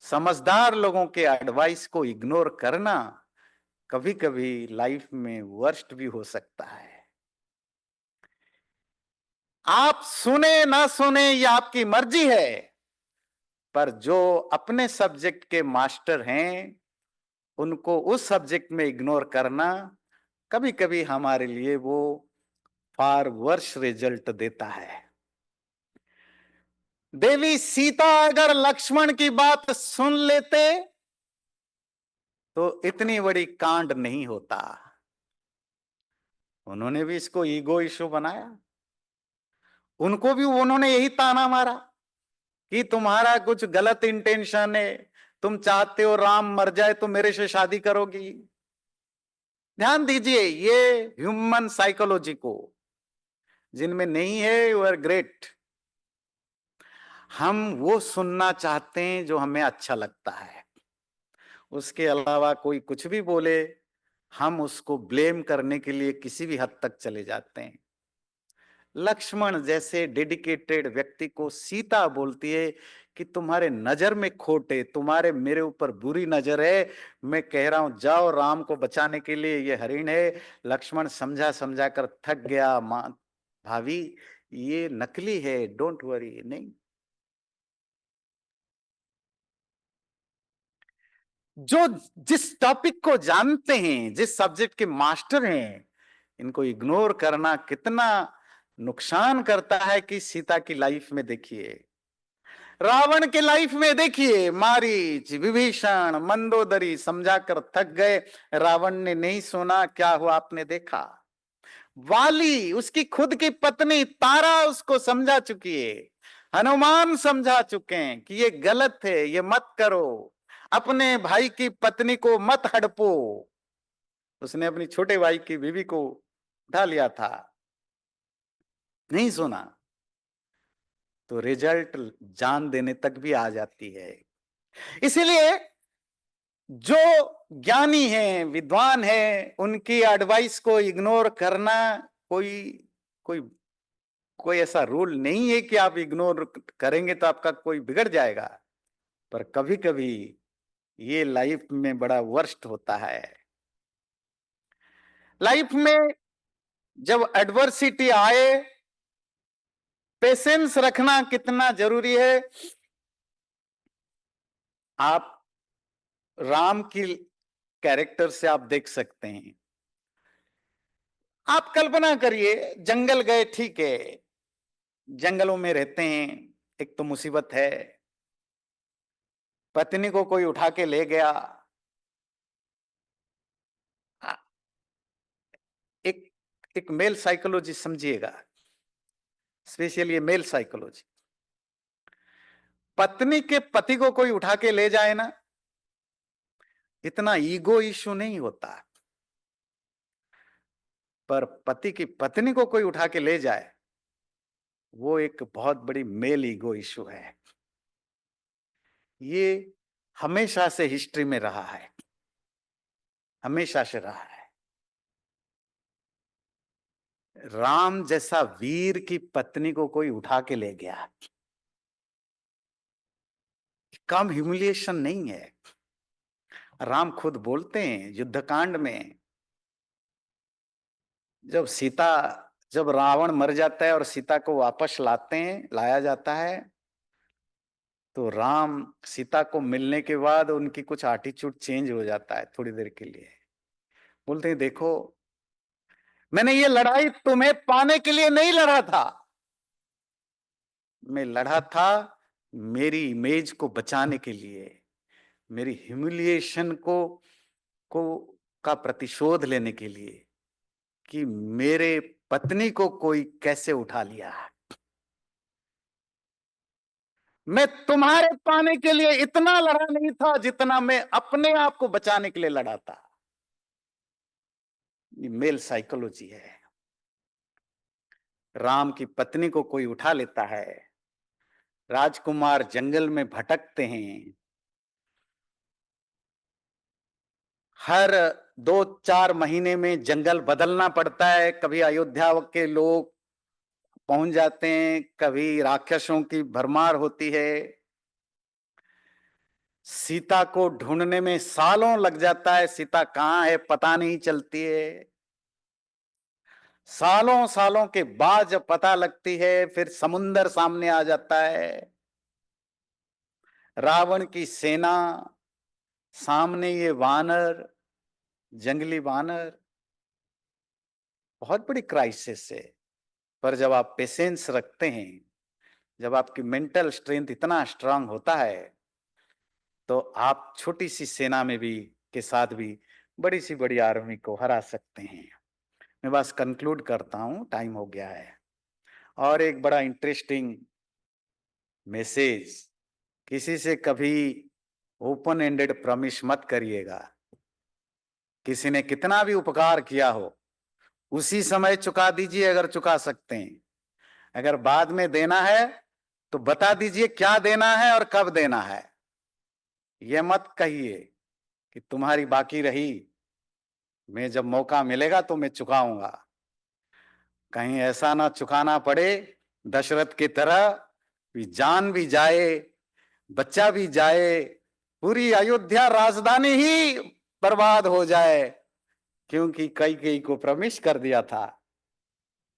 समझदार लोगों के एडवाइस को इग्नोर करना कभी कभी लाइफ में वर्स्ट भी हो सकता है। आप सुने ना सुने ये आपकी मर्जी है, पर जो अपने सब्जेक्ट के मास्टर हैं, उनको उस सब्जेक्ट में इग्नोर करना कभी कभी हमारे लिए वो फार वर्स रिजल्ट देता है। देवी सीता अगर लक्ष्मण की बात सुन लेते तो इतनी बड़ी कांड नहीं होता। उन्होंने भी इसको ईगो इशू बनाया। उनको भी उन्होंने यही ताना मारा कि तुम्हारा कुछ गलत इंटेंशन है, तुम चाहते हो राम मर जाए तो मेरे से शादी करोगी। ध्यान दीजिए ये ह्यूमन साइकोलॉजी को, जिनमें नहीं है वो आर ग्रेट। हम वो सुनना चाहते हैं जो हमें अच्छा लगता है, उसके अलावा कोई कुछ भी बोले हम उसको ब्लेम करने के लिए किसी भी हद तक चले जाते हैं। लक्ष्मण जैसे डेडिकेटेड व्यक्ति को सीता बोलती है कि तुम्हारे नजर में खोट है, तुम्हारे मेरे ऊपर बुरी नजर है, मैं कह रहा हूं जाओ राम को बचाने के लिए, ये हरिण है। लक्ष्मण समझा समझा कर थक गया, मां भाभी ये नकली है, डोंट वरी। नहीं, जो जिस टॉपिक को जानते हैं, जिस सब्जेक्ट के मास्टर हैं, इनको इग्नोर करना कितना नुकसान करता है। कि सीता की लाइफ में देखिए, रावण के लाइफ में देखिए, मारीच विभीषण मंदोदरी समझाकर थक गए, रावण ने नहीं सुना, क्या हुआ आपने देखा। वाली उसकी खुद की पत्नी तारा उसको समझा चुकी है, हनुमान समझा चुके हैं कि ये गलत है, ये मत करो, अपने भाई की पत्नी को मत हड़पो। उसने अपनी छोटे भाई की बीवी को उठा लिया था, नहीं सुना तो रिजल्ट जान देने तक भी आ जाती है। इसीलिए जो ज्ञानी है, विद्वान है, उनकी एडवाइस को इग्नोर करना, कोई कोई कोई ऐसा रूल नहीं है कि आप इग्नोर करेंगे तो आपका कोई बिगड़ जाएगा। पर कभी कभी ये लाइफ में बड़ा वर्स्ट होता है। लाइफ में जब एडवर्सिटी आए, पेशेंस रखना कितना जरूरी है। आप राम की कैरेक्टर से आप देख सकते हैं। आप कल्पना करिए, जंगल गए, ठीक है, जंगलों में रहते हैं, एक तो मुसीबत है, पत्नी को कोई उठा के ले गया। आ, एक एक मेल साइकोलॉजी समझिएगा, स्पेशली ये मेल साइकोलॉजी। पत्नी के पति को कोई उठा के ले जाए ना, इतना ईगो इशू नहीं होता। पर पति की पत्नी को कोई उठा के ले जाए, वो एक बहुत बड़ी मेल ईगो इशू है। ये हमेशा से हिस्ट्री में रहा है, हमेशा से रहा है। राम जैसा वीर की पत्नी को कोई उठा के ले गया, कम ह्यूमिलिएशन नहीं है। राम खुद बोलते हैं युद्धकांड में, जब सीता, जब रावण मर जाता है और सीता को वापस लाते हैं, लाया जाता है, तो राम सीता को मिलने के बाद उनकी कुछ एटीट्यूड चेंज हो जाता है थोड़ी देर के लिए। बोलते हैं देखो, मैंने ये लड़ाई तुम्हें पाने के लिए नहीं लड़ा था, मैं लड़ा था मेरी इमेज को बचाने के लिए, मेरी ह्यूमिलिएशन को का प्रतिशोध लेने के लिए, कि मेरे पत्नी को कोई कैसे उठा लिया। मैं तुम्हारे पाने के लिए इतना लड़ा नहीं था जितना मैं अपने आप को बचाने के लिए लड़ा था। ये मेल साइकोलॉजी है। राम की पत्नी को कोई उठा लेता है, राजकुमार जंगल में भटकते हैं, हर 2-4 महीने में जंगल बदलना पड़ता है, कभी अयोध्या के लोग पहुंच जाते हैं, कभी राक्षसों की भरमार होती है। सीता को ढूंढने में सालों लग जाता है, सीता कहां है पता नहीं चलती है। सालों सालों के बाद जब पता लगती है, फिर समुंदर सामने आ जाता है, रावण की सेना सामने, ये वानर, जंगली वानर, बहुत बड़ी क्राइसिस है। पर जब आप पेशेंस रखते हैं, जब आपकी मेंटल स्ट्रेंथ इतना स्ट्रांग होता है तो आप छोटी सी सेना में भी के साथ भी बड़ी सी बड़ी आर्मी को हरा सकते हैं। मैं बस कंक्लूड करता हूं, टाइम हो गया है। और एक बड़ा इंटरेस्टिंग मैसेज, किसी से कभी ओपन एंडेड प्रॉमिस मत करिएगा। किसी ने कितना भी उपकार किया हो उसी समय चुका दीजिए अगर चुका सकते हैं। अगर बाद में देना है तो बता दीजिए क्या देना है और कब देना है। यह मत कहिए कि तुम्हारी बाकी रही, मैं जब मौका मिलेगा तो मैं चुकाऊंगा। कहीं ऐसा ना चुकाना पड़े दशरथ की तरह कि जान भी जाए, बच्चा भी जाए, पूरी अयोध्या राजधानी ही बर्बाद हो जाए, क्योंकि कई को प्रॉमिस कर दिया था।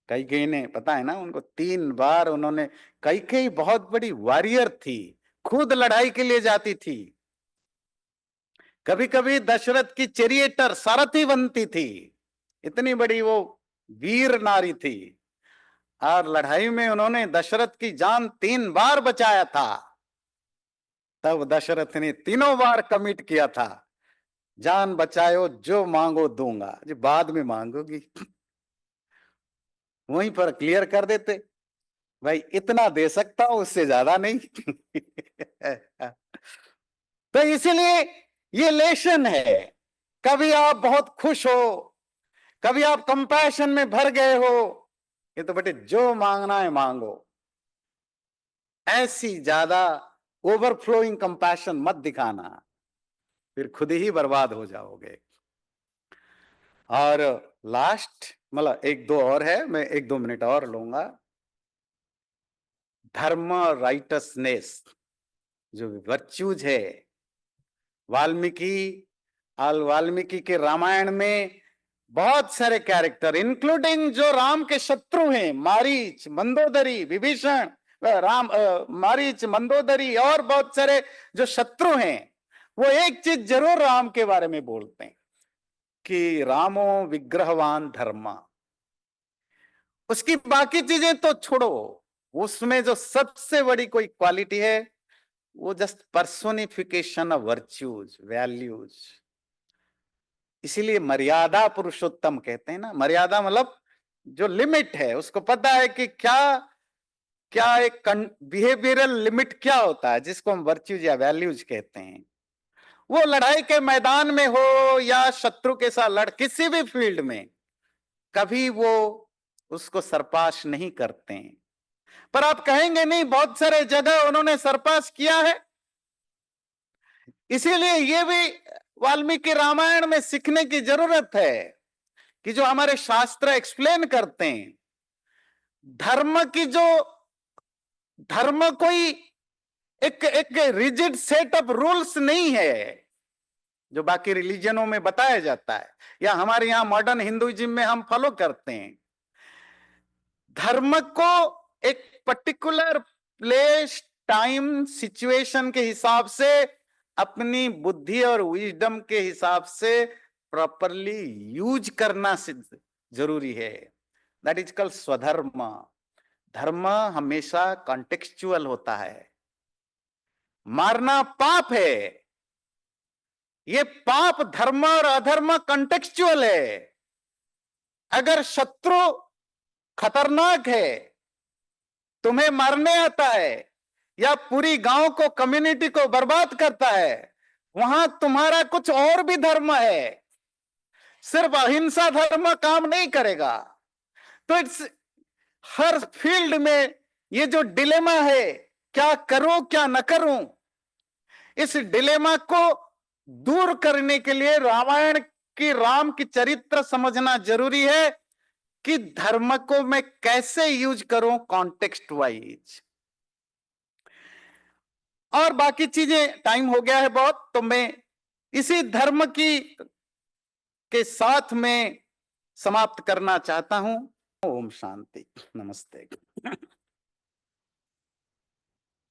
कई ने, पता है ना उनको, 3 बार उन्होंने, कई बहुत बड़ी वॉरियर थी, खुद लड़ाई के लिए जाती थी, कभी कभी दशरथ की चैरिएटर सारथी बनती थी, इतनी बड़ी वो वीर नारी थी। और लड़ाई में उन्होंने दशरथ की जान 3 बार बचाया था। तब दशरथ ने 3 बार कमिट किया था, जान बचाओ जो मांगो दूंगा, जो बाद में मांगोगी। वहीं पर क्लियर कर देते, भाई इतना दे सकता हूं, उससे ज्यादा नहीं। तो इसीलिए ये लेसन है। कभी आप बहुत खुश हो, कभी आप कंपैशन में भर गए हो, ये तो बेटे जो मांगना है मांगो। ऐसी ज्यादा ओवरफ्लोइंग कंपैशन मत दिखाना, फिर खुद ही बर्बाद हो जाओगे। और लास्ट, मतलब 1-2 और है, मैं 1-2 मिनट और लूंगा। धर्म, राइटसनेस, जो वर्च्यूज है, वाल्मीकि वाल्मीकि के रामायण में बहुत सारे कैरेक्टर, इंक्लूडिंग जो राम के शत्रु हैं, मारीच, मंदोदरी, विभीषण, मारीच, मंदोदरी और बहुत सारे जो शत्रु हैं, वो एक चीज जरूर राम के बारे में बोलते हैं कि रामो विग्रहवान धर्मा। उसकी बाकी चीजें तो छोड़ो, उसमें जो सबसे बड़ी कोई क्वालिटी है वो just personification of virtues, values. इसीलिए मर्यादा पुरुषोत्तम कहते हैं ना। मर्यादा मतलब जो लिमिट है, उसको पता है कि क्या क्या एक बिहेवियरल लिमिट क्या होता है, जिसको हम वर्च्यूज या वैल्यूज कहते हैं। वो लड़ाई के मैदान में हो या शत्रु के साथ लड़, किसी भी फील्ड में कभी वो उसको सरपास नहीं करते हैं। पर आप कहेंगे नहीं, बहुत सारे जगह उन्होंने सरपास किया है। इसीलिए ये भी वाल्मीकि रामायण में सीखने की जरूरत है कि जो हमारे शास्त्र एक्सप्लेन करते हैं, धर्म की जो, धर्म कोई एक एक रिजिड सेट ऑफ रूल्स नहीं है जो बाकी रिलीजनों में बताया जाता है या हमारे यहां मॉडर्न हिंदुइज्म में हम फॉलो करते हैं। धर्म को एक पर्टिकुलर प्लेस, टाइम, सिचुएशन के हिसाब से, अपनी बुद्धि और विजडम के हिसाब से प्रॉपरली यूज करना जरूरी है। दैट इज कॉल्ड स्वधर्म। धर्म हमेशा कॉन्टेक्चुअल होता है। मारना पाप है, ये पाप, धर्म और अधर्म कॉन्टेक्चुअल है। अगर शत्रु खतरनाक है, तुम्हें मारने आता है या पूरी गांव को, कम्युनिटी को बर्बाद करता है, वहां तुम्हारा कुछ और भी धर्म है। सिर्फ अहिंसा धर्म काम नहीं करेगा। तो इट्स, हर फील्ड में ये जो डिलेमा है, क्या करूं क्या न करूं, इस डिलेमा को दूर करने के लिए रामायण की, राम की चरित्र समझना जरूरी है कि धर्म को मैं कैसे यूज करूं कॉन्टेक्स्ट वाइज। और बाकी चीजें, टाइम हो गया है बहुत, तो मैं इसी धर्म की के साथ में समाप्त करना चाहता हूं। ओम शांति, नमस्ते।